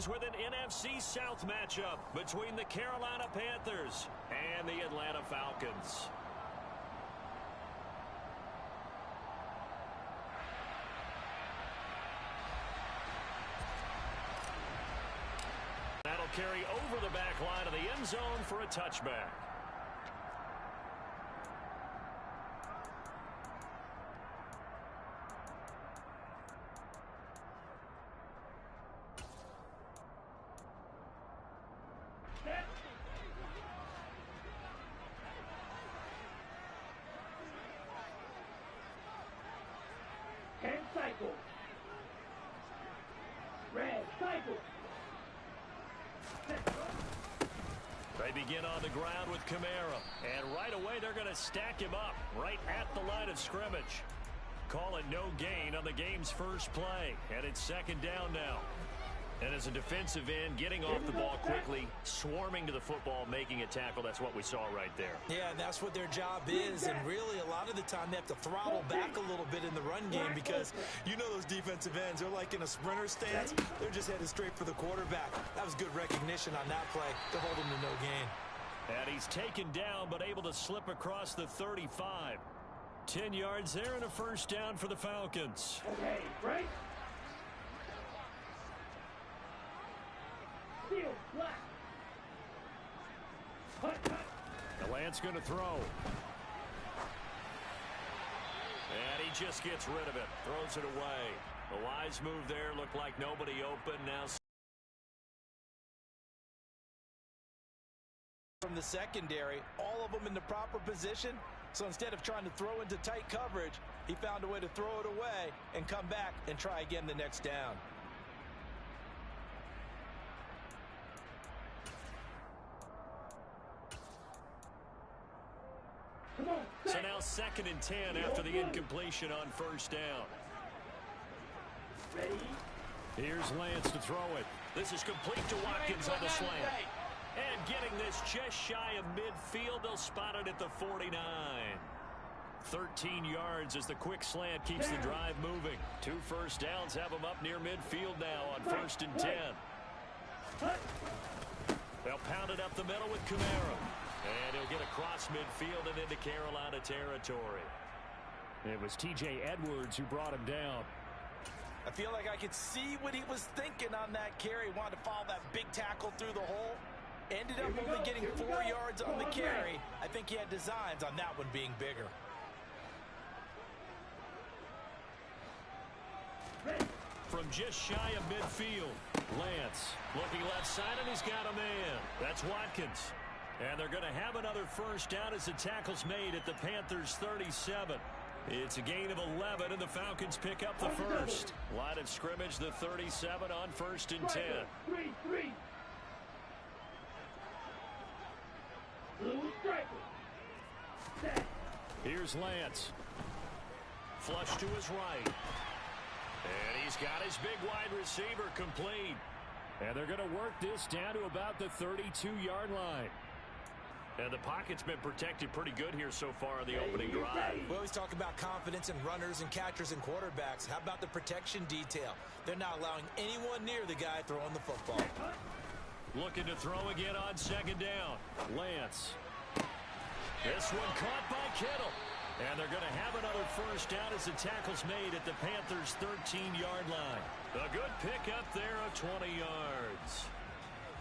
begins with an NFC South matchup between the Carolina Panthers and the Atlanta Falcons. That'll carry over the back line of the end zone for a touchback. They begin on the ground with Kamara, and right away they're going to stack him up right at the line of scrimmage. Call it no gain on the game's first play, and it's second down now. And as a defensive end, getting off the ball quickly, swarming to the football, making a tackle, that's what we saw right there. Yeah, and that's what their job is, and really a lot of the time they have to throttle back a little bit in the run game because you know those defensive ends, they're like in a sprinter stance. They're just headed straight for the quarterback. That was good recognition on that play to hold him to no gain. And he's taken down but able to slip across the 35. 10 yards there and a first down for the Falcons. Okay, right. Lance going to throw. And he just gets rid of it. Throws it away. The wise move there. Looked like nobody open. Now from the secondary, all of them in the proper position. So instead of trying to throw into tight coverage, he found a way to throw it away and come back and try again the next down. So now 2nd and 10 after the incompletion on first down. Here's Lance to throw it. This is complete to Watkins on the slant. And getting this just shy of midfield, they'll spot it at the 49. 13 yards as the quick slant keeps the drive moving. 2 first downs have them up near midfield now on 1st and 10. They'll pound it up the middle with Kamara. And he'll get across midfield and into Carolina territory. It was T.J. Edwards who brought him down. I feel like I could see what he was thinking on that carry. Wanted to follow that big tackle through the hole. Ended up only getting 4 yards on the carry. I think he had designs on that one being bigger. From just shy of midfield, Lance looking left side, and he's got a man. That's Watkins. And they're going to have another first down as the tackle's made at the Panthers' 37. It's a gain of 11, and the Falcons pick up the first. Line of scrimmage, the 37 on 1st and 10. Here's Lance. Flush to his right. And he's got his big wide receiver complete. And they're going to work this down to about the 32-yard line. And the pocket's been protected pretty good here so far in the opening drive. We always talk about confidence in runners and catchers and quarterbacks. How about the protection detail? They're not allowing anyone near the guy throwing the football. Looking to throw again on 2nd down. Lance. This one caught by Kittle. And they're going to have another first down as the tackle's made at the Panthers' 13-yard line. A good pickup there of 20 yards.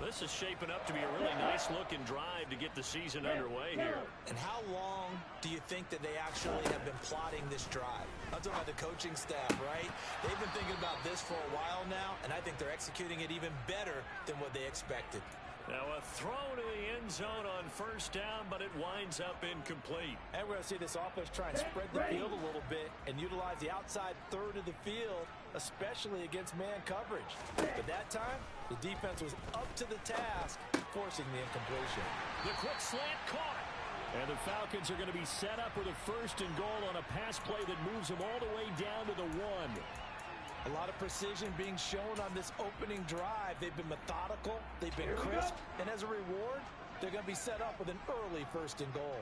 This is shaping up to be a really nice-looking drive to get the season underway here. And how long do you think that they actually have been plotting this drive? I'm talking about the coaching staff, right? They've been thinking about this for a while now, and I think they're executing it even better than what they expected. Now a throw to the end zone on first down, but it winds up incomplete. And we're going to see this offense try and spread the field a little bit and utilize the outside third of the field, especially against man coverage. But that time, the defense was up to the task, forcing the incompletion. The quick slant caught. And the Falcons are going to be set up with a 1st and goal on a pass play that moves them all the way down to the 1. A lot of precision being shown on this opening drive. They've been methodical. They've been crisp. And as a reward, they're going to be set up with an early 1st and goal.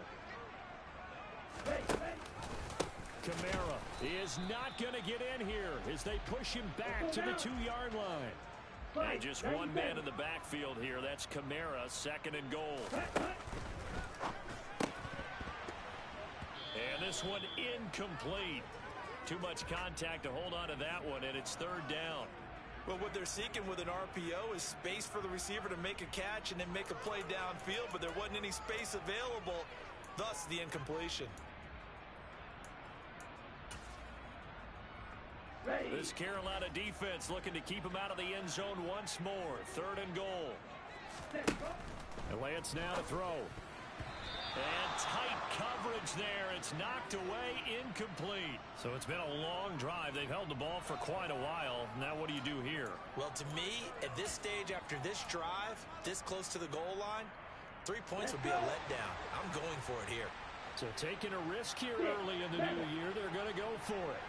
Kamara is not going to get in here as they push him back to the 2-yard line. And just one man in the backfield here. That's Kamara, 2nd and goal. And this one incomplete. Too much contact to hold on to that one, and it's 3rd down. Well, what they're seeking with an RPO is space for the receiver to make a catch and then make a play downfield, but there wasn't any space available, thus the incompletion. This Carolina defense looking to keep him out of the end zone once more. 3rd and goal. And Lance now to throw. And tight coverage there. It's knocked away, incomplete. So it's been a long drive. They've held the ball for quite a while. Now what do you do here? Well, to me, at this stage after this drive, this close to the goal line, 3 points would be a letdown. I'm going for it here. So taking a risk here early in the new year, they're going to go for it.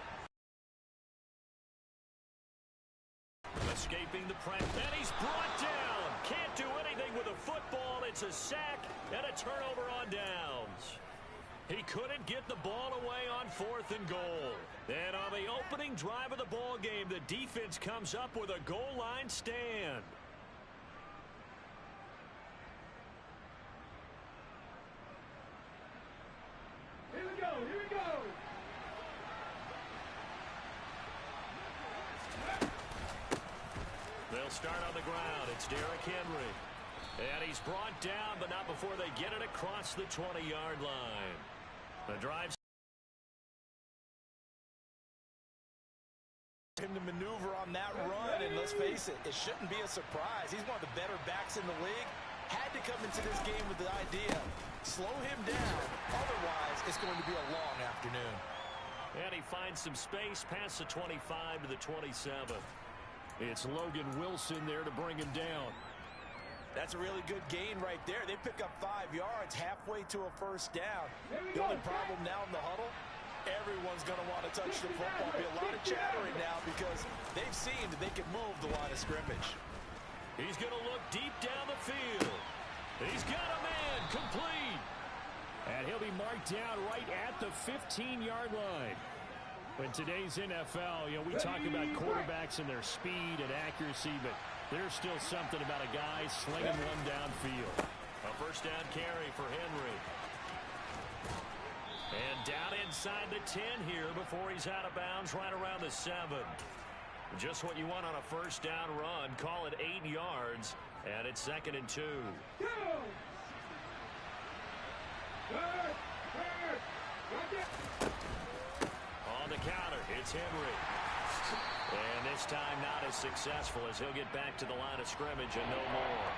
Escaping the press, and he's brought down. Can't do anything with a football. It's a sack and a turnover on downs. He couldn't get the ball away on 4th and goal. And on the opening drive of the ball game, the defense comes up with a goal line stand. Here we go, here we go. They'll start on the ground. It's Derrick Henry. And he's brought down, but not before they get it across the 20-yard line. The drive. Him to maneuver on that run, and let's face it, it shouldn't be a surprise. He's one of the better backs in the league. Had to come into this game with the idea, slow him down. Otherwise, it's going to be a long afternoon. And he finds some space past the 25 to the 27. It's Logan Wilson there to bring him down. That's a really good gain right there. They pick up 5 yards halfway to a 1st down. The only problem now in the huddle, everyone's going to want to touch the football. There'll be a lot of chattering now because they've seen that they can move the line of scrimmage. He's going to look deep down the field. He's got a man complete. And he'll be marked down right at the 15-yard line. In today's NFL, you know, we talk about quarterbacks and their speed and accuracy, but there's still something about a guy slinging one downfield. A 1st down carry for Henry. And down inside the 10 here before he's out of bounds right around the 7. Just what you want on a 1st down run. Call it 8 yards, and it's 2nd and 2. On the counter, it's Henry. And this time not as successful as he'll get back to the line of scrimmage and no more.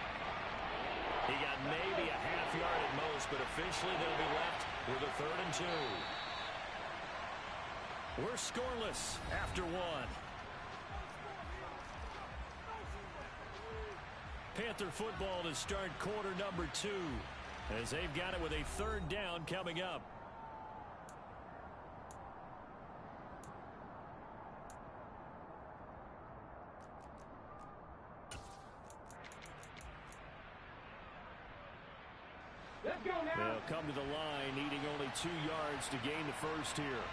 He got maybe a half yard at most, but officially they'll be left with a 3rd and 2. We're scoreless after 1. Panther football to start quarter number 2 as they've got it with a 3rd down coming up. They'll come to the line, needing only 2 yards to gain the 1st here.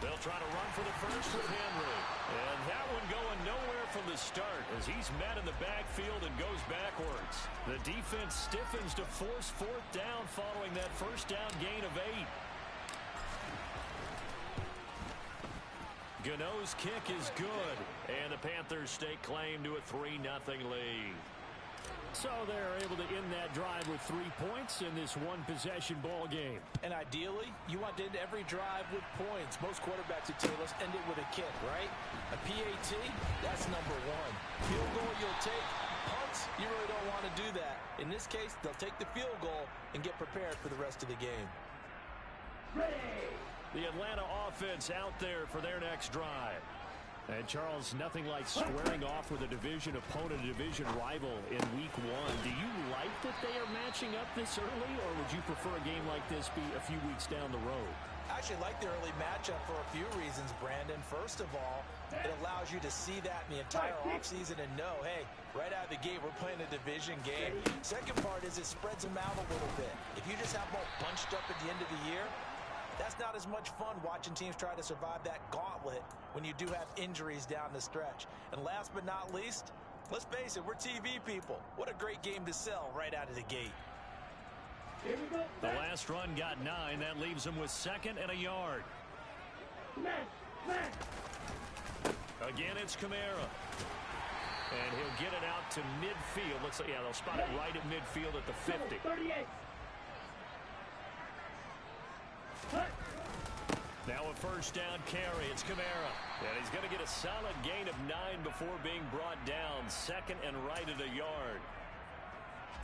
They'll try to run for the 1st with Henry. And that one going nowhere from the start as he's met in the backfield and goes backwards. The defense stiffens to force 4th down following that 1st down gain of 8. Gano's kick is good, and the Panthers stake claim to a 3-0 lead. So they're able to end that drive with 3 points in this one-possession ball game. And ideally, you want to end every drive with points. Most quarterbacks would tell us end it with a kick, right? A PAT, that's number 1. Field goal you'll take. Punts, you really don't want to do that. In this case, they'll take the field goal and get prepared for the rest of the game. The Atlanta offense out there for their next drive. And, Charles, nothing like squaring off with a division opponent, a division rival in Week 1. Do you like that they are matching up this early, or would you prefer a game like this be a few weeks down the road? I actually like the early matchup for a few reasons, Brandon. First of all, it allows you to see that in the entire offseason and know, hey, right out of the gate, we're playing a division game. Second part is it spreads them out a little bit. If you just have them all bunched up at the end of the year, That's not as much fun watching teams try to survive that gauntlet when you do have injuries down the stretch. And last but not least, let's face it, we're TV people. What a great game to sell right out of the gate. Here we go. The last run got 9. That leaves him with 2nd and a yard. Again, it's Kamara. And he'll get it out to midfield. Looks like, yeah, they'll spot it right at midfield at the 50. 38. Now a first down carry. It's Kamara. And he's going to get a solid gain of 9 before being brought down. 2nd and right at a yard.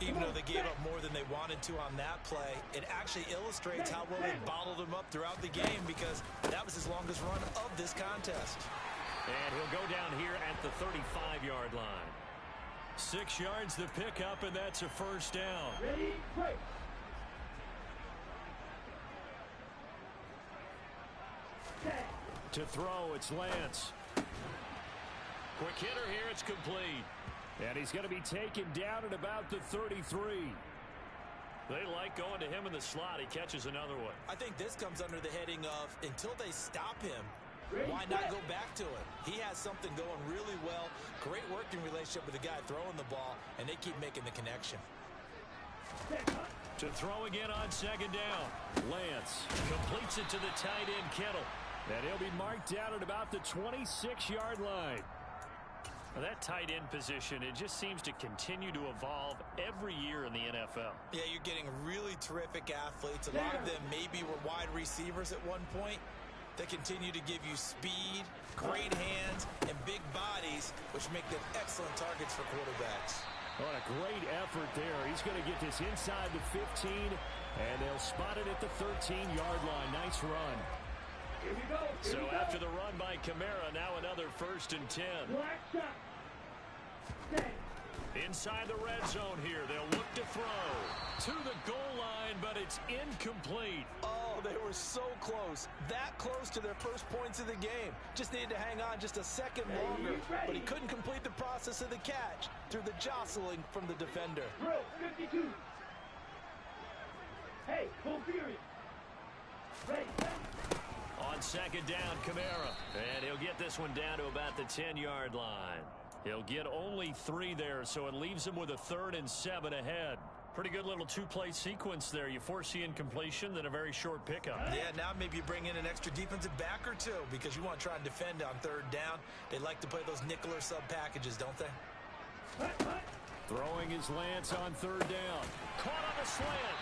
Even though they gave up more than they wanted to on that play, it actually illustrates how well they bottled him up throughout the game because that was his longest run of this contest. And he'll go down here at the 35-yard line. 6 yards the pickup, and that's a first down. Ready, break. To throw, it's Lance. Quick hitter here, it's complete. And he's going to be taken down at about the 33. They like going to him in the slot. He catches another one. I think this comes under the heading of until they stop him, why not go back to him? He has something going really well. Great working relationship with the guy throwing the ball, and they keep making the connection. To throw again on 2nd down. Lance completes it to the tight end, Kittle. And he'll be marked down at about the 26-yard line. Well, that tight end position, it just seems to continue to evolve every year in the NFL. Yeah, you're getting really terrific athletes. A lot of them maybe were wide receivers at one point. They continue to give you speed, great hands, and big bodies, which make them excellent targets for quarterbacks. What a great effort there. He's going to get this inside the 15, and they'll spot it at the 13-yard line. Nice run. Here we go. Here So we go. after the run by Kamara, now another 1st and 10. Black shot. Set. Inside the red zone here. They'll look to throw to the goal line, but it's incomplete. Oh, they were so close. That close to their first points of the game. Just needed to hang on just a second longer. But he couldn't complete the process of the catch through the jostling from the defender. Drill 52. Hey, full fury. Ready, set. On 2nd down, Kamara. And he'll get this one down to about the 10-yard line. He'll get only 3 there, so it leaves him with a 3rd and 7 ahead. Pretty good little 2-play sequence there. You force the incompletion, then a very short pickup. Yeah, now maybe you bring in an extra defensive back or two because you want to try and defend on 3rd down. They like to play those nickel or sub packages, don't they? Throwing his Lance on 3rd down. Caught on the slant.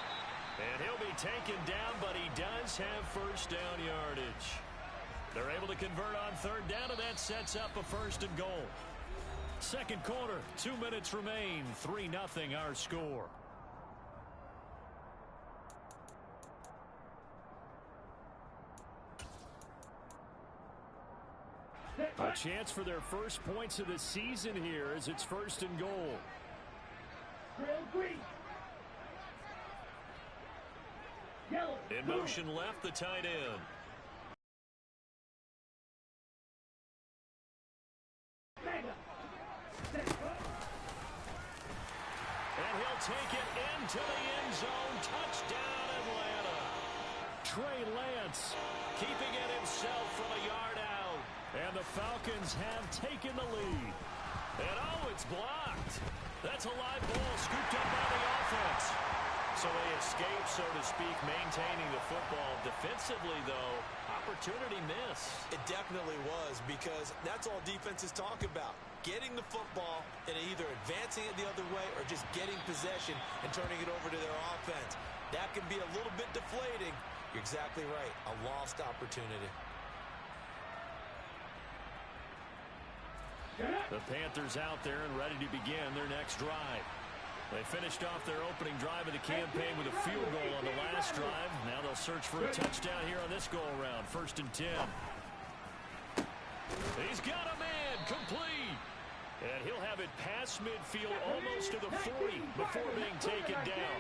And he'll be taken down, but he does have first down yardage. They're able to convert on 3rd down, and that sets up a 1st and goal. 2nd quarter, 2 minutes remain. 3-0 our score. A chance for their first points of the season here as it's 1st and goal. Drill green. Yellow. In motion left, the tight end. Mega. And he'll take it into the end zone. Touchdown, Atlanta. Trey Lance keeping it himself from a yard out. And the Falcons have taken the lead. And oh, it's blocked. That's a live ball scooped up by the offense. So they escape, so to speak, maintaining the football. Defensively, though, opportunity miss. It definitely was because that's all defenses talk about. Getting the football and either advancing it the other way or just getting possession and turning it over to their offense. That can be a little bit deflating. You're exactly right. A lost opportunity. The Panthers out there and ready to begin their next drive. They finished off their opening drive of the campaign with a field goal on the last drive. Now they'll search for a touchdown here on this go-around. 1st and 10. He's got a man, complete. And he'll have it past midfield almost to the 40 before being taken down.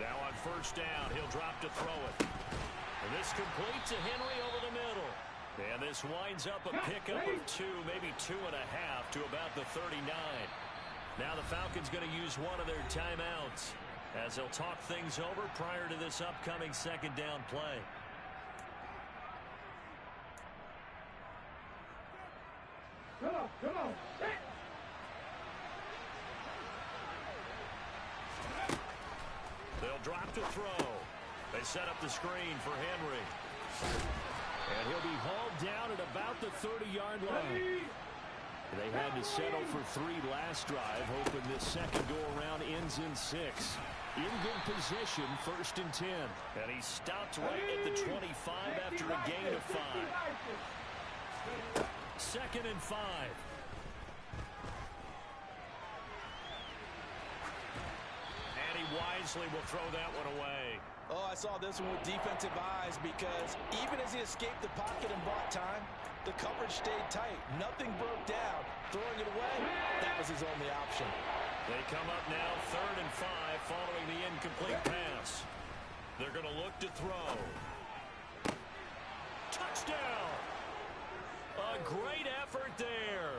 Now on 1st down, he'll drop to throw it. And this complete to Henry over the middle. And this winds up a pickup of 2, maybe 2.5 to about the 39. Now the Falcons going to use one of their timeouts. as they'll talk things over prior to this upcoming second down play. Come on. Set. They'll drop to throw. They set up the screen for Henry. And he'll be hauled down at about the 30-yard line. They had to settle for 3 last drive, hoping this second go-around ends in 6. In good position, 1st and 10. And he stopped right at the 25 after a gain of 5. 2nd and 5. And he wisely will throw that one away. Oh, I saw this one with defensive eyes because even as he escaped the pocket and bought time, the coverage stayed tight. Nothing broke down. Throwing it away, that was his only option. They come up now 3rd and 5 following the incomplete pass. They're going to look to throw. Touchdown! A great effort there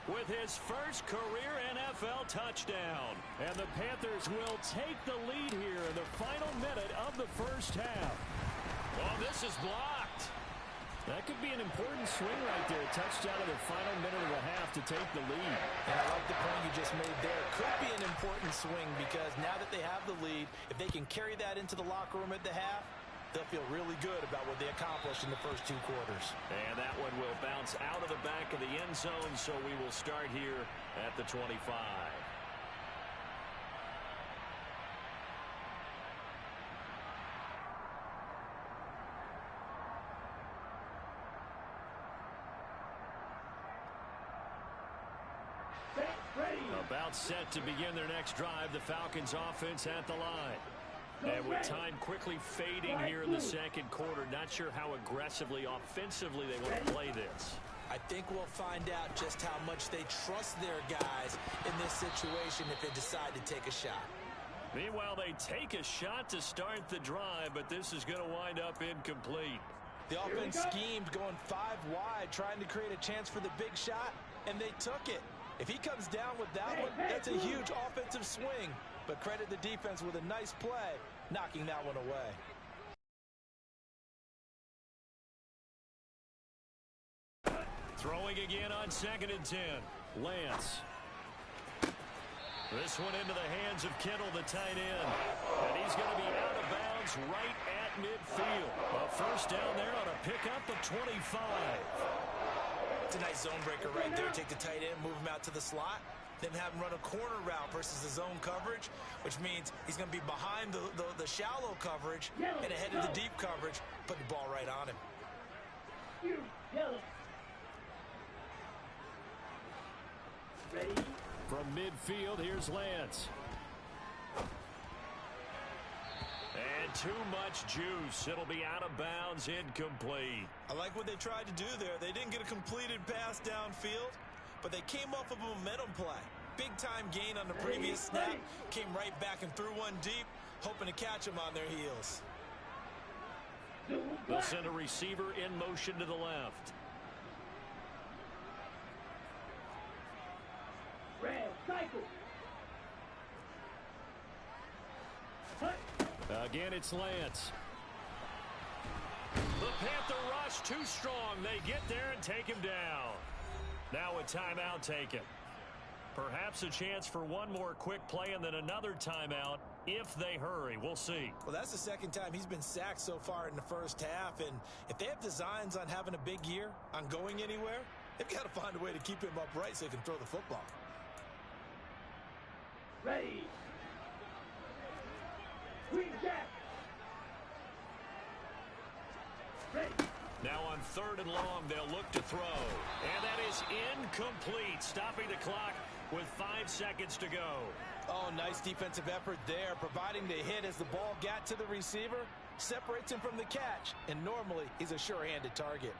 with his first career NFL touchdown. And the Panthers will take the lead here in the final minute of the first half. Oh, this is blocked. That could be an important swing right there. Touchdown in the final minute of the half to take the lead. And I like the point you just made there. Could be an important swing because now that they have the lead, if they can carry that into the locker room at the half, they'll feel really good about what they accomplished in the first 2 quarters. And that one will bounce out of the back of the end zone, so we will start here at the 25. About set to begin their next drive, the Falcons offense at the line. And with time quickly fading here in the second quarter, not sure how aggressively, offensively they want to play this. I think we'll find out just how much they trust their guys in this situation if they decide to take a shot. Meanwhile, they take a shot to start the drive, but this is going to wind up incomplete. The offense schemed going 5 wide, trying to create a chance for the big shot, and they took it. If he comes down with that one, that's a huge offensive swing. But credit the defense with a nice play, knocking that one away. Throwing again on 2nd and 10. Lance. This one into the hands of Kittle, the tight end. And he's going to be out of bounds right at midfield. A first down there on a pickup of 25. It's a nice zone breaker right there. Take the tight end, move him out to the slot, then have him run a corner route versus the zone coverage, which means he's going to be behind the shallow coverage and ahead of the deep coverage. Put the ball right on him. Yellow. Ready? From midfield, here's Lance. And too much juice. It'll be out of bounds, incomplete. I like what they tried to do there. They didn't get a completed pass downfield, but they came off of a momentum play. Big time gain on the previous snap. Came right back and threw one deep, hoping to catch them on their heels. They'll send a receiver in motion to the left. Red cycle. Again, it's Lance. The Panther rush too strong. They get there and take him down. Now a timeout taken. Perhaps a chance for one more quick play and then another timeout if they hurry. We'll see. Well, that's the second time he's been sacked so far in the first half. And if they have designs on having a big year, on going anywhere, they've got to find a way to keep him upright so he can throw the football. Ready. Green Jack. Ready. Now on 3rd and long, they'll look to throw. And that is incomplete, stopping the clock with 5 seconds to go. Oh, nice defensive effort there, providing the hit as the ball got to the receiver, separates him from the catch, and normally he's a sure-handed target.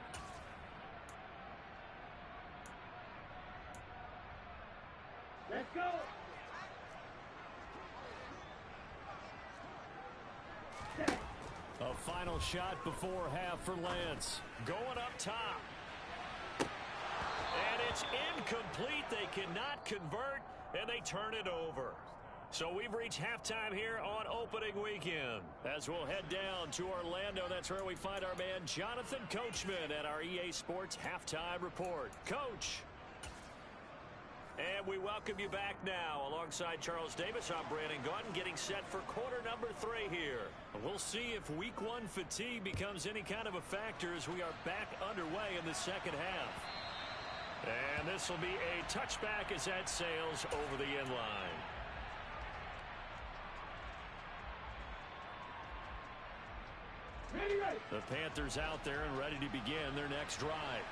Let's go. A final shot before half for Lance. Going up top. And it's incomplete. They cannot convert, and they turn it over. So we've reached halftime here on opening weekend. As we'll head down to Orlando, that's where we find our man Jonathan Coachman at our EA Sports Halftime Report. Coach. And we welcome you back now. Alongside Charles Davis, I'm Brandon Gaudin, getting set for quarter number 3 here. We'll see if week 1 fatigue becomes any kind of a factor as we are back underway in the second half. And this will be a touchback as that sails over the end line. The Panthers out there and ready to begin their next drive.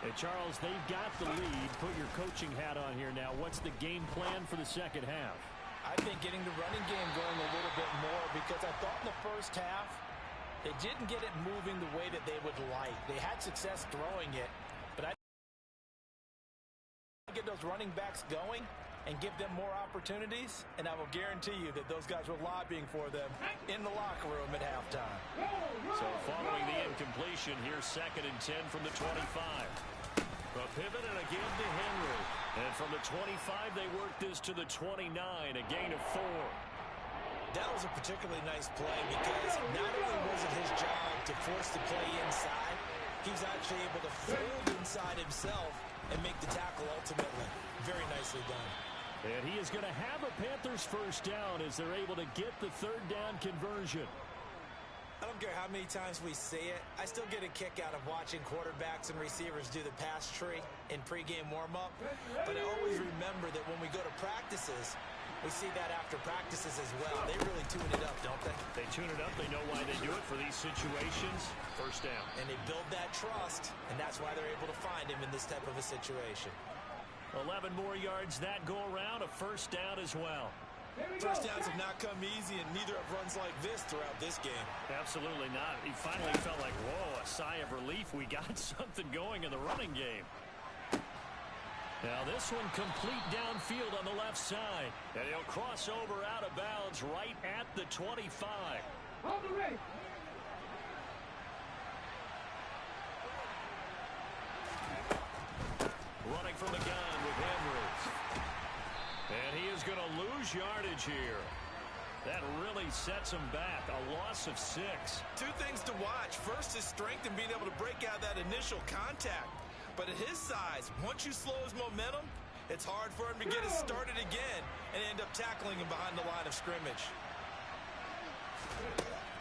Hey, Charles, they've got the lead. Put your coaching hat on here now. What's the game plan for the second half? I think getting the running game going a little bit more, because I thought in the first half they didn't get it moving the way that they would like. They had success throwing it, but I get those running backs going and give them more opportunities, and I will guarantee you that those guys were lobbying for them in the locker room at halftime. So following the incompletion, here's 2nd and 10 from the 25. A pivot and a give to Henry. And from the 25, they work this to the 29, a gain of 4. That was a particularly nice play because not only was it his job to force the play inside, he was actually able to fold inside himself and make the tackle ultimately. Very nicely done. And he is going to have a Panthers first down as they're able to get the 3rd down conversion. I don't care how many times we see it. I still get a kick out of watching quarterbacks and receivers do the pass tree in pregame warm-up. But I always remember that when we go to practices, we see that after practices as well. They really tune it up, don't they? They tune it up. They know why they do it for these situations. First down. And they build that trust, and that's why they're able to find him in this type of a situation. 11 more yards that go around, a first down as well. First downs have not come easy, and neither have runs like this throughout this game. Absolutely not. He finally felt like, whoa, a sigh of relief. We got something going in the running game. Now this one complete downfield on the left side. And he'll cross over out of bounds right at the 25. On the race. Running from the gun with Henry. And he is going to lose yardage here. That really sets him back. A loss of 6. 2 things to watch. First is strength and being able to break out that initial contact. But at his size, once you slow his momentum, it's hard for him to get it started again and end up tackling him behind the line of scrimmage.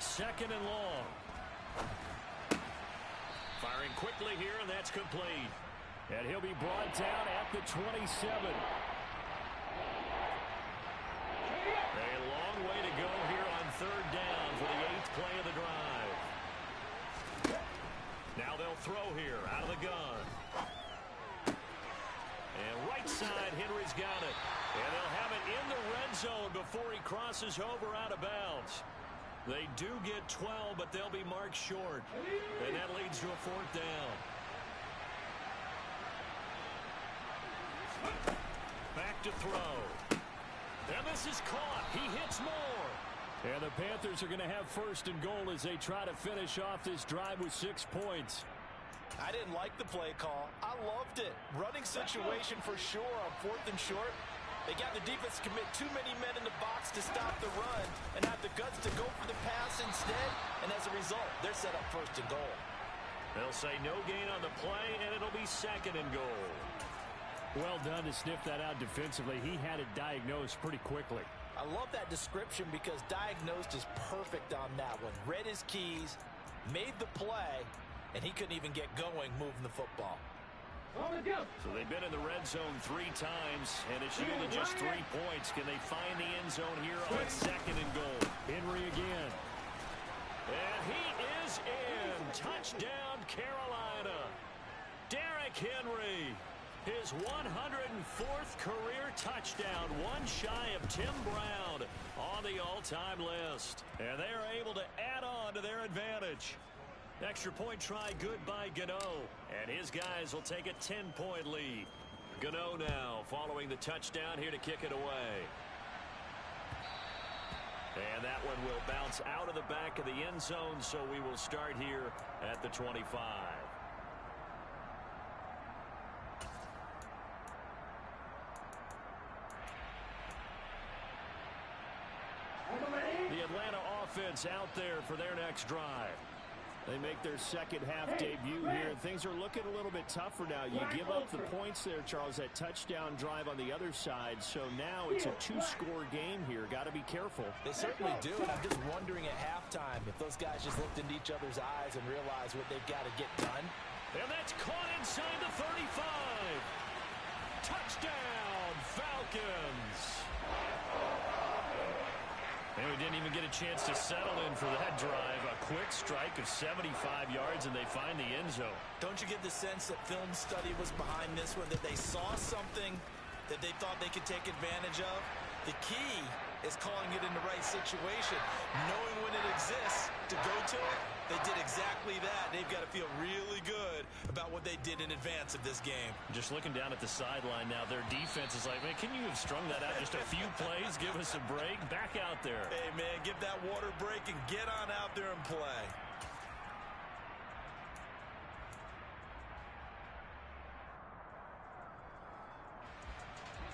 2nd and long. Firing quickly here, and that's complete. And he'll be brought down at the 27. A long way to go here on 3rd down for the 8th play of the drive. Now they'll throw here out of the gun. And right side, Henry's got it. And they'll have it in the red zone before he crosses over out of bounds. They do get 12, but they'll be marked short. And that leads to a 4th down. Back to throw. And this is caught. He hits more. And the Panthers are going to have 1st and goal as they try to finish off this drive with 6 points. I didn't like the play call. I loved it. Running situation for sure on 4th and short. They got the defense to commit too many men in the box to stop the run and have the guts to go for the pass instead. And as a result, they're set up 1st and goal. They'll say no gain on the play, and it'll be 2nd and goal. Well done to sniff that out defensively. He had it diagnosed pretty quickly. I love that description because diagnosed is perfect on that one. Read his keys, made the play, and he couldn't even get going moving the football. So they've been in the red zone 3 times, and it's yielded just 3 points. Can they find the end zone here on 2nd and goal? Henry again. And he is in. Touchdown, Carolina. Derrick Henry. His 104th career touchdown, one shy of Tim Brown on the all-time list. And they are able to add on to their advantage. Extra point try good by Gano. And his guys will take a 10-point lead. Gano now following the touchdown here to kick it away. And that one will bounce out of the back of the end zone, so we will start here at the 25. Panthers out there for their next drive. They make their second half debut here. Things are looking a little bit tougher now. You give up the points there, Charles, that touchdown drive on the other side. So now it's a two-score game here. Got to be careful. They certainly do, and I'm just wondering at halftime if those guys just looked into each other's eyes and realized what they've got to get done. And that's caught inside the 35. Touchdown, Falcons. And we didn't even get a chance to settle in for that drive. A quick strike of 75 yards, and they find the end zone. Don't you get the sense that film study was behind this one, that they saw something that they thought they could take advantage of? The key is calling it in the right situation, knowing when it exists to go to it. They did exactly that. They've got to feel really good about what they did in advance of this game. Just looking down at the sideline now, their defense is like, man, can you have strung that out just a few plays? Give us a break. Back out there. Hey, man, give that water break and get on out there and play.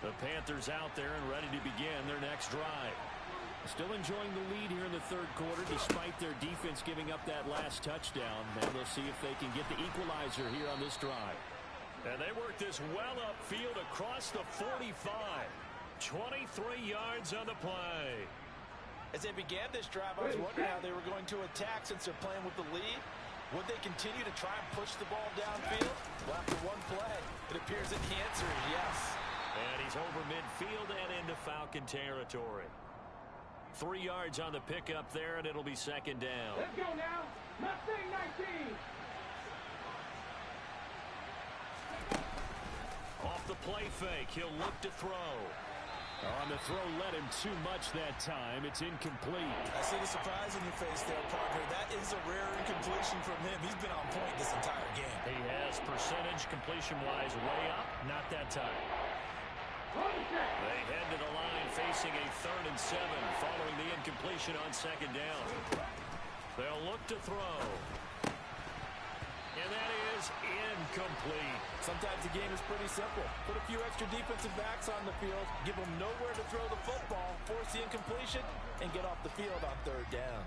The Panthers out there and ready to begin their next drive. Still enjoying the lead here in the third quarter despite their defense giving up that last touchdown. And they'll see if they can get the equalizer here on this drive. And they work this well upfield across the 45. 23 yards on the play. As they began this drive, I was wondering how they were going to attack since they're playing with the lead. Would they continue to try and push the ball downfield? Well, after one play, it appears that the answer is yes. And he's over midfield and into Falcon territory. 3 yards on the pickup there, and it'll be second down. Let's go now. Mustang 19. Off the play fake, he'll look to throw. On the throw, led him too much that time. It's incomplete. I see the surprise in your face there, partner. That is a rare incompletion from him. He's been on point this entire game. He has percentage completion-wise way up, not that time. They head to the line facing a 3rd and 7 following the incompletion on second down. They'll look to throw. And that is incomplete. Sometimes the game is pretty simple. Put a few extra defensive backs on the field, give them nowhere to throw the football, force the incompletion, and get off the field on 3rd down.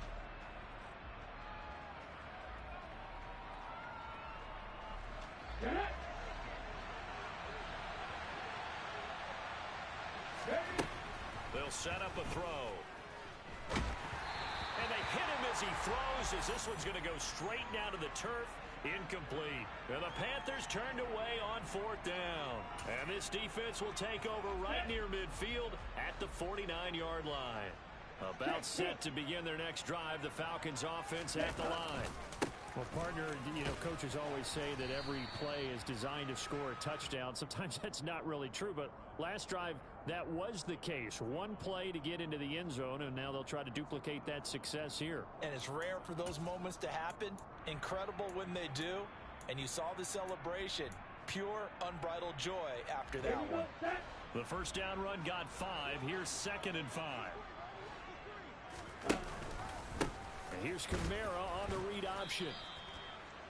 They'll set up a throw. And they hit him as he throws, as this one's going to go straight down to the turf. Incomplete. And the Panthers turned away on 4th down. And this defense will take over right near midfield at the 49-yard line. About set to begin their next drive, the Falcons offense at the line. Well, partner, you know, coaches always say that every play is designed to score a touchdown. Sometimes that's not really true, but last drive, that was the case. One play to get into the end zone, and now they'll try to duplicate that success here. And it's rare for those moments to happen. Incredible when they do. And you saw the celebration. Pure, unbridled joy after that one. The first down run got 5. Here's 2nd and 5. And here's Kamara on the read option.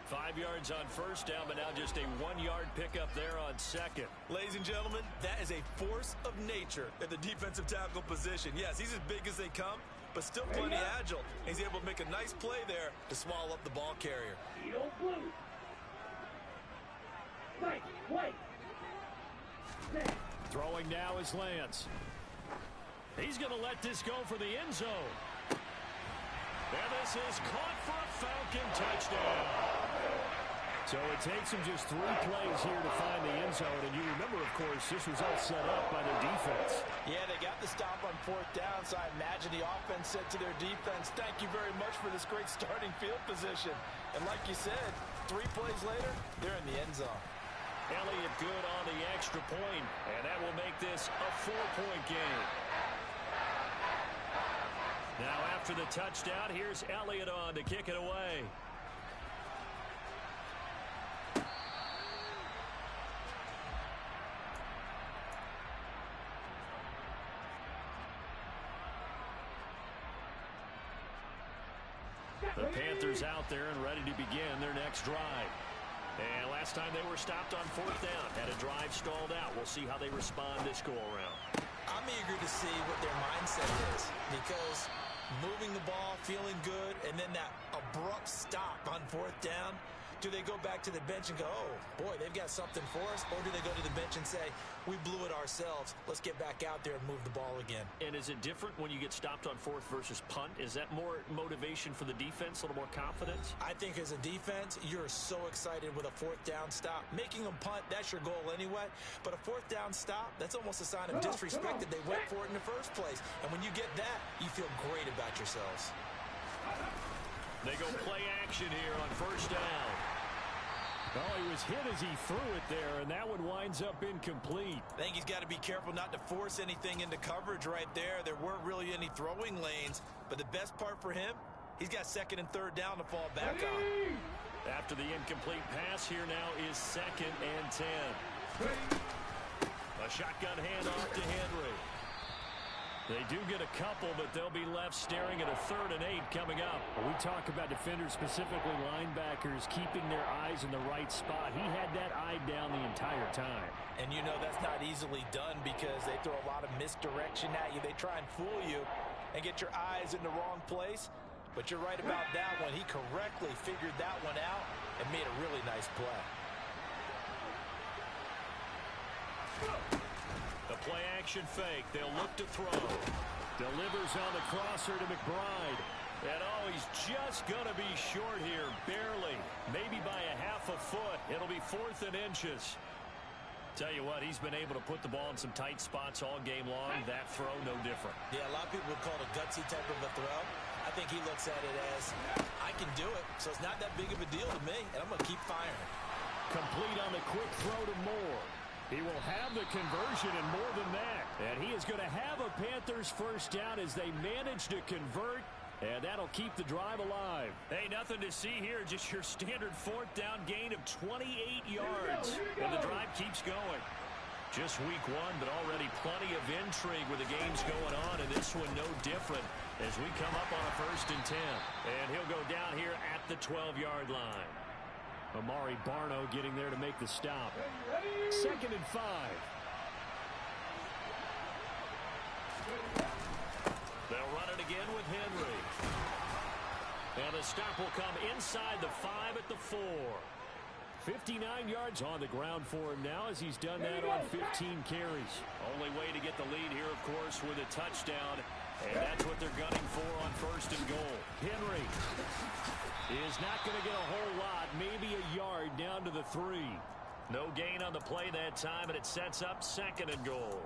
5 yards on first down, but now just a 1-yard pickup there on 2nd. Ladies and gentlemen, that is a force of nature at the defensive tackle position. Yes, he's as big as they come, but still plenty agile. He's able to make a nice play there to swallow up the ball carrier. Throwing now is Lance. He's going to let this go for the end zone. And this is caught for a Falcon touchdown. So it takes them just 3 plays here to find the end zone. And you remember, of course, this was all set up by their defense. Yeah, they got the stop on 4th down, so I imagine the offense said to their defense, thank you very much for this great starting field position. And like you said, 3 plays later, they're in the end zone. Elliott good on the extra point, and that will make this a 4-point game. Now after the touchdown, here's Elliott on to kick it away. The Panthers out there and ready to begin their next drive. And last time they were stopped on 4th down, had a drive stalled out. We'll see how they respond this go-around. I'm eager to see what their mindset is, because moving the ball, feeling good, and then that abrupt stop on fourth down. Do they go back to the bench and go, oh, boy, they've got something for us? Or do they go to the bench and say, we blew it ourselves. Let's get back out there and move the ball again. And is it different when you get stopped on fourth versus punt? Is that more motivation for the defense, a little more confidence? I think as a defense, you're so excited with a fourth down stop. Making them punt, that's your goal anyway. But a fourth down stop, that's almost a sign of disrespect that they went for it in the first place. And when you get that, you feel great about yourselves. They go play action here on first down. Oh, he was hit as he threw it there, and that one winds up incomplete. I think he's got to be careful not to force anything into coverage right there. There weren't really any throwing lanes, but the best part for him, he's got second and third down to fall back on. After the incomplete pass, here now is 2nd and 10. A shotgun handoff to Henry. They do get a couple, but they'll be left staring at a 3rd and 8 coming up. We talk about defenders, specifically linebackers, keeping their eyes in the right spot. He had that eye down the entire time. And you know that's not easily done because they throw a lot of misdirection at you. They try and fool you and get your eyes in the wrong place. But you're right about that one. He correctly figured that one out and made a really nice play. The play-action fake. They'll look to throw. Delivers on the crosser to McBride. And, oh, he's just going to be short here, barely. Maybe by a half a foot. It'll be 4th and inches. Tell you what, he's been able to put the ball in some tight spots all game long. That throw, no different. Yeah, a lot of people would call it a gutsy type of a throw. I think he looks at it as, I can do it, so it's not that big of a deal to me, and I'm going to keep firing. Complete on the quick throw to Moore. He will have the conversion and more than that. And he is going to have a Panthers first down as they manage to convert. And that'll keep the drive alive. Hey, nothing to see here. Just your standard 4th down gain of 28 yards. And the drive keeps going. Just week 1, but already plenty of intrigue with the games going on. And this one no different as we come up on a 1st and 10. And he'll go down here at the 12-yard line. Amari Barno getting there to make the stop. 2nd and 5. They'll run it again with Henry. And the stop will come inside the 5 at the 4. 59 yards on the ground for him now as he's done that on 15 carries. Only way to get the lead here, of course, with a touchdown. And that's what they're gunning for on 1st and goal. Henry is not going to get a whole lot, maybe a yard down to the 3. No gain on the play that time, and it sets up 2nd and goal.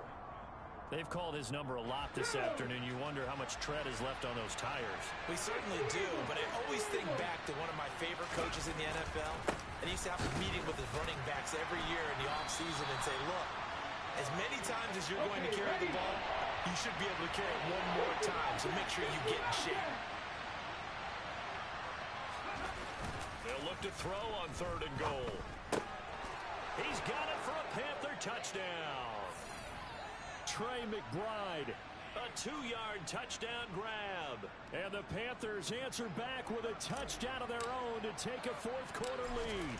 They've called his number a lot this afternoon. You wonder how much tread is left on those tires. We certainly do, but I always think back to one of my favorite coaches in the NFL. And he used to have a meeting with his running backs every year in the offseason and say, look, as many times as you're going to carry the ball, you should be able to carry it one more time, so make sure you get in shape. They'll look to throw on 3rd and goal. He's got it for a Panther touchdown. Trey McBride. A 2-yard touchdown grab. And the Panthers answer back with a touchdown of their own to take a 4th quarter lead.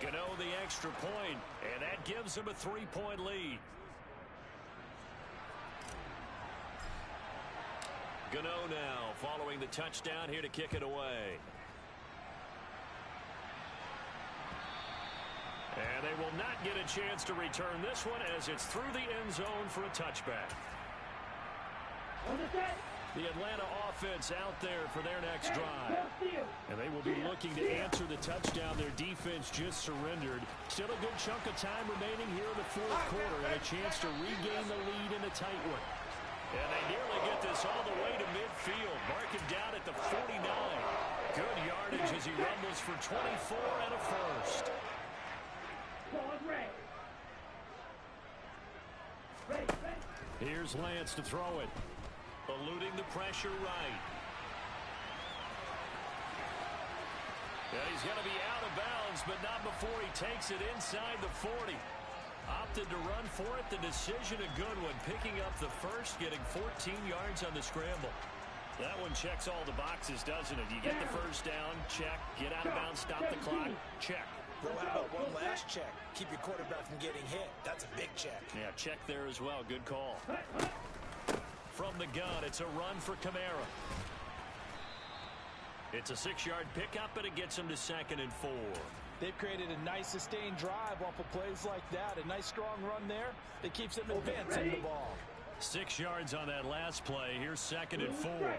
Gano the extra point, and that gives them a 3-point lead. Gano now following the touchdown here to kick it away. And they will not get a chance to return this one as it's through the end zone for a touchback. The Atlanta offense out there for their next drive. And they will be looking to answer the touchdown their defense just surrendered. Still a good chunk of time remaining here in the 4th quarter and a chance to regain the lead in a tight one. And they nearly get this all the way to midfield. Marking down at the 49. Good yardage as he rumbles for 24 and a first. Here's Lance to throw it. Eluding the pressure right. And he's going to be out of bounds, but not before he takes it inside the 40. Opted to run for it. The decision a good one. Picking up the first, getting 14 yards on the scramble. That one checks all the boxes, doesn't it? You get the first down, check. Get out of bounds, stop the clock, check. Well, how about one last check? Keep your quarterback from getting hit. That's a big check. Yeah, check there as well. Good call. from the gun. It's a run for Kamara. It's a 6-yard pickup, and it gets him to 2nd and 4. They've created a nice sustained drive off of plays like that. A nice strong run there that keeps them advancing the ball. 6 yards on that last play. Here's 2nd and 4.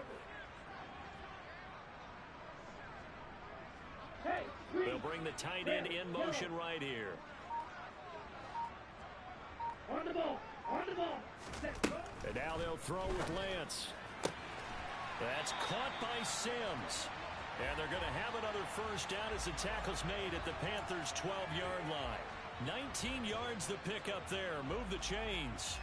They'll bring the tight end in motion right here. On the ball. On the ball. And now they'll throw with Lance. That's caught by Sims. And they're going to have another first down as the tackle's made at the Panthers' 12-yard line. 19 yards the pickup there. Move the chains.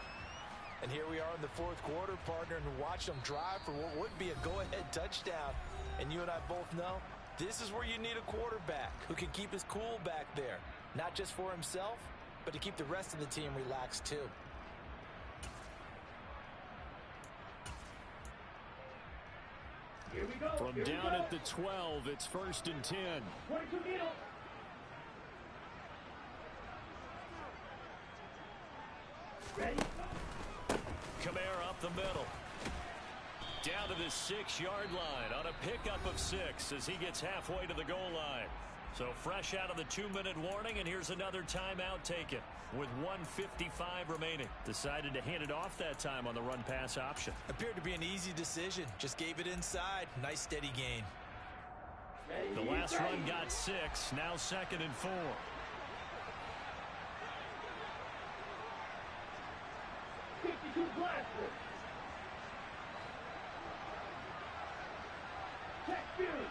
And here we are in the fourth quarter, partner, and watch them drive for what would be a go-ahead touchdown. And you and I both know this is where you need a quarterback who can keep his cool back there. Not just for himself, but to keep the rest of the team relaxed too. Here we go. From down at the 12, it's 1st and 10. 22 middle. Ready? Kamara up the middle. Down to the 6-yard line on a pickup of 6 as he gets halfway to the goal line. So fresh out of the 2-minute warning, and here's another timeout taken with 1:55 remaining. Decided to hand it off that time on the run-pass option. Appeared to be an easy decision. Just gave it inside. Nice steady gain. The last run got 6. Now 2nd and 4. Blaster. Check Fury.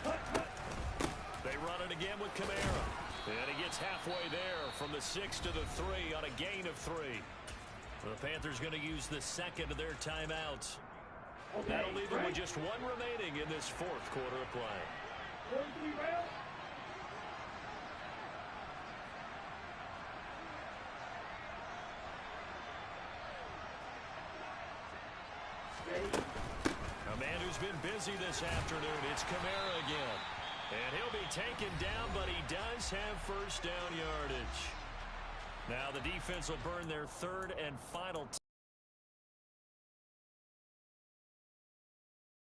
Cut. They run it again with Kamara. And he gets halfway there from the 6 to the 3 on a gain of 3. The Panthers going to use the 2nd of their timeouts. That'll leave them with just 1 remaining in this 4th quarter of play. A man who's been busy this afternoon, it's Kamara again. And he'll be taken down, but he does have first down yardage. Now the defense will burn their 3rd and final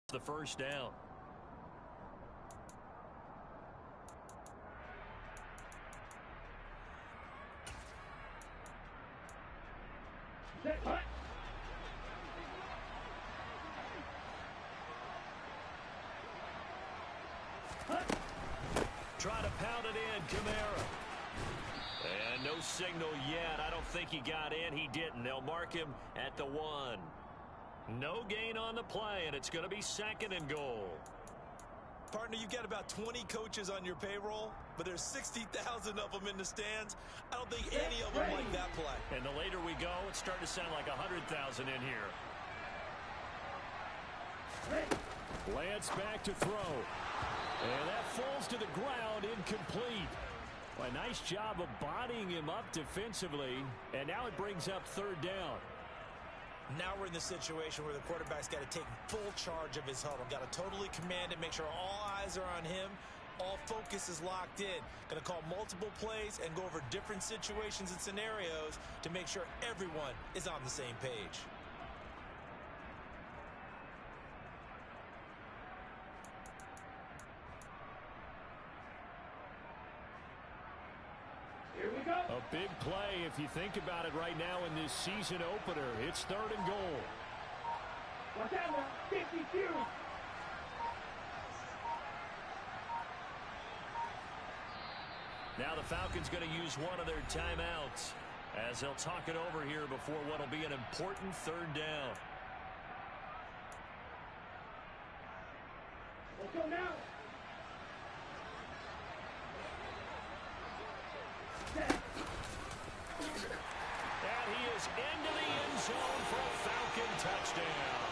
the first down. Set. Cut. Try to pound it in, Kamara. And no signal yet. I don't think he got in. He didn't. They'll mark him at the 1. No gain on the play, and it's going to be 2nd and goal. Partner, you've got about 20 coaches on your payroll, but there's 60,000 of them in the stands. I don't think any of them like that play. And the later we go, it's starting to sound like 100,000 in here. Lance back to throw. And that falls to the ground, incomplete. Well, a nice job of bodying him up defensively, and now it brings up 3rd down. Now we're in the situation where the quarterback's got to take full charge of his huddle. Got to totally command it, make sure all eyes are on him. All focus is locked in. Going to call multiple plays and go over different situations and scenarios to make sure everyone is on the same page. Here we go. A big play if you think about it right now in this season opener. It's 3rd and goal. Watch out now. 50 Fury. Now the Falcons going to use one of their timeouts as they'll talk it over here before what will be an important 3rd down. Let's go now. And he is into the end zone for a Falcon touchdown.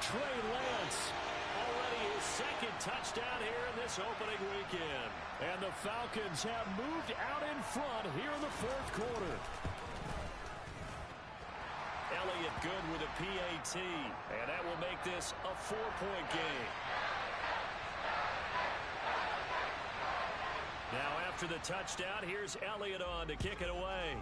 Trey Lance. Already his 2nd touchdown here in this opening weekend. And the Falcons have moved out in front here in the 4th quarter. Elliott good with a PAT. And that will make this a 4-point game. Now after the touchdown, here's Elliott on to kick it away.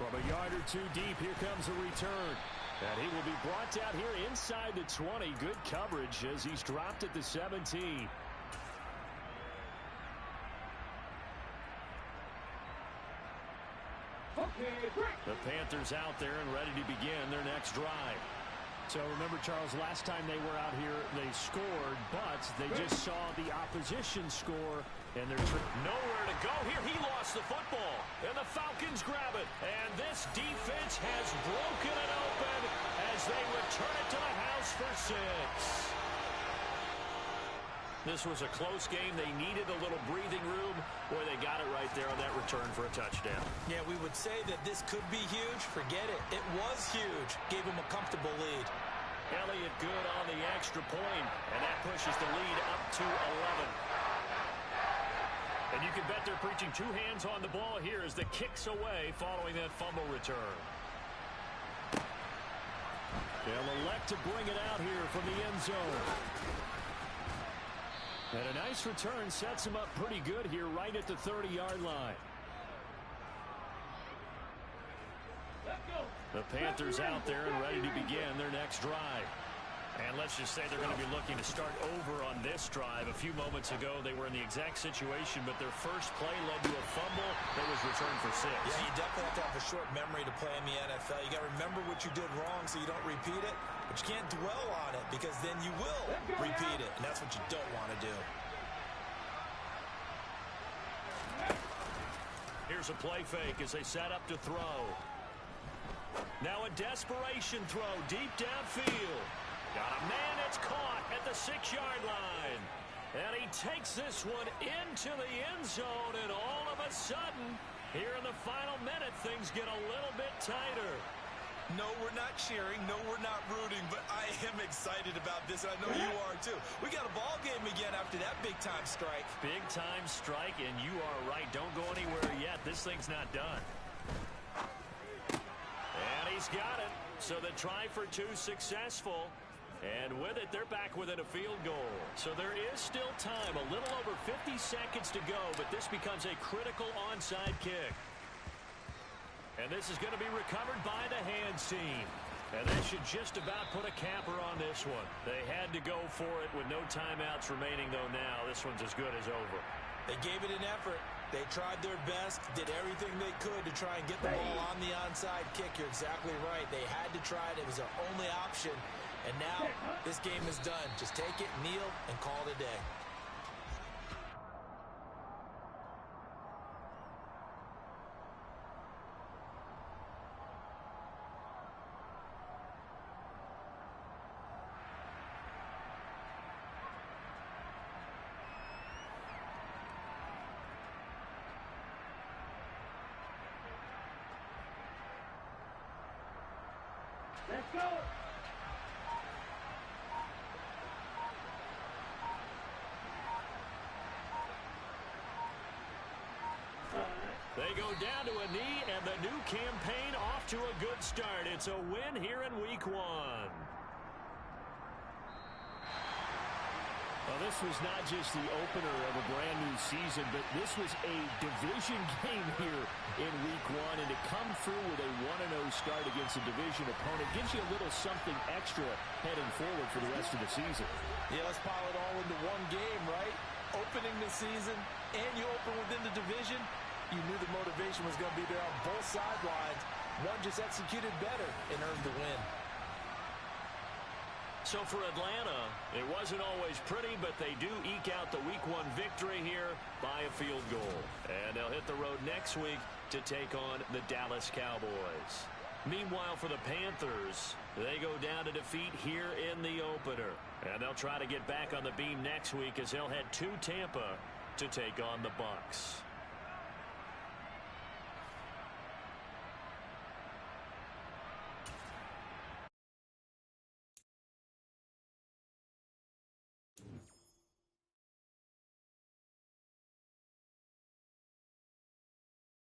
From a yard or two deep, here comes a return. And he will be brought down here inside the 20. Good coverage as he's dropped at the 17. The Panthers out there and ready to begin their next drive. So remember, Charles, last time they were out here, they scored, but they just saw the opposition score, and they're nowhere to go here. He lost the football, and the Falcons grab it. And this defense has broken it open as they return it to the house for 6. This was a close game. They needed a little breathing room where they got it right there on that return for a touchdown. Yeah, we would say that this could be huge. Forget it. It was huge. Gave him a comfortable lead. Elliott good on the extra point, and that pushes the lead up to 11. And you can bet they're preaching 2 hands on the ball here as the kick's away following that fumble return. They'll elect to bring it out here from the end zone. And a nice return sets him up pretty good here right at the 30-yard line. The Panthers out there and ready to begin their next drive. And let's just say they're going to be looking to start over on this drive. A few moments ago, they were in the exact situation, but their first play led to a fumble that was returned for 6. Yeah, you definitely have to have a short memory to play in the NFL. You got to remember what you did wrong so you don't repeat it, but you can't dwell on it because then you will repeat it, and that's what you don't want to do. Here's a play fake as they set up to throw. Now a desperation throw deep downfield. Got a man that's caught at the 6-yard line. And he takes this one into the end zone, and all of a sudden, here in the final minute, things get a little bit tighter. No, we're not cheering. No, we're not rooting, but I am excited about this. I know you are, too. We got a ball game again after that big-time strike. Big-time strike, and you are right. Don't go anywhere yet. This thing's not done. And he's got it. So the try for 2 successful. And with it, they're back within a field goal. So there is still time, a little over 50 seconds to go, but this becomes a critical onside kick. And this is going to be recovered by the hands team. And they should just about put a capper on this one. They had to go for it with no timeouts remaining, though now this one's as good as over. They gave it an effort. They tried their best, did everything they could to try and get the ball on the onside kick. You're exactly right. They had to try it. It was their only option. And now this game is done. Just take it, kneel, and call it a day. Let's go. They go down to a knee, and the new campaign off to a good start. It's a win here in Week 1. Well, this was not just the opener of a brand-new season, but this was a division game here in Week 1, and to come through with a 1-0 start against a division opponent gives you a little something extra heading forward for the rest of the season. Yeah, let's pile it all into one game, right? Opening the season, and you open within the division. You knew the motivation was going to be there on both sidelines. One just executed better and earned the win. So for Atlanta, it wasn't always pretty, but they do eke out the Week 1 victory here by a field goal. And they'll hit the road next week to take on the Dallas Cowboys. Meanwhile, for the Panthers, they go down to defeat here in the opener. And they'll try to get back on the beam next week as they'll head to Tampa to take on the Bucs.